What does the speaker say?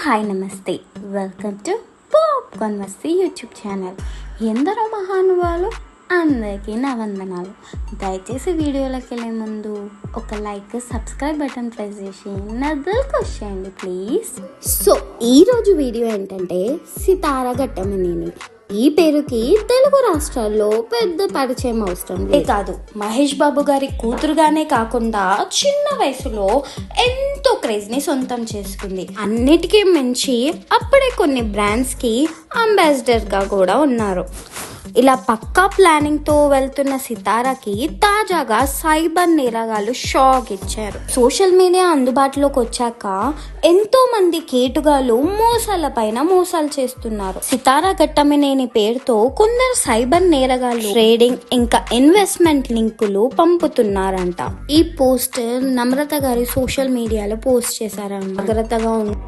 Hi నమస్తే, welcome to popcorn Masti YouTube channel. ఎందరో మహానుభావులు, అందరికీ నా వందనాలు. దయచేసి వీడియోలోకి వెళ్ళే ముందు ఒక లైక్, సబ్స్క్రైబ్ బటన్ ప్రెస్ చేసి నదులకు వచ్చేయండి ప్లీజ్. సో ఈరోజు వీడియో ఏంటంటే సితారా ఘట్టమనేని. ఈ పేరుకి తెలుగు రాష్ట్రాల్లో పెద్ద పరిచయం అవసరం కాదు. మహేష్ బాబు గారి కూతురుగానే కాకుండా చిన్న వయసులో ఎంతో క్రేజ్ ని సొంతం చేసుకుంది. అన్నిటికీ మించి అప్పుడే కొన్ని బ్రాండ్స్ కి అంబాసిడర్ గా కూడా ఉన్నారు. ఇలా పక్కా ప్లానింగ్ తో వెళ్తున్న సితారాకి తాజాగా సైబర్ నేరగాళ్లు షాక్ ఇచ్చారు. సోషల్ మీడియా అందుబాటులోకి వచ్చాక ఎంతో మంది కేటుగాళ్లు మోసాల పైన మోసాలు చేస్తున్నారు. సితారా ఘట్టమనేని పేరుతో కొందరు సైబర్ నేరగాళ్లు ట్రేడింగ్ ఇంకా ఇన్వెస్ట్మెంట్ లింకులు పంపుతున్నారంట. ఈ పోస్ట్ నమ్రత గారి సోషల్ మీడియాలో పోస్ట్ చేశారంట. జాగ్రత్తగా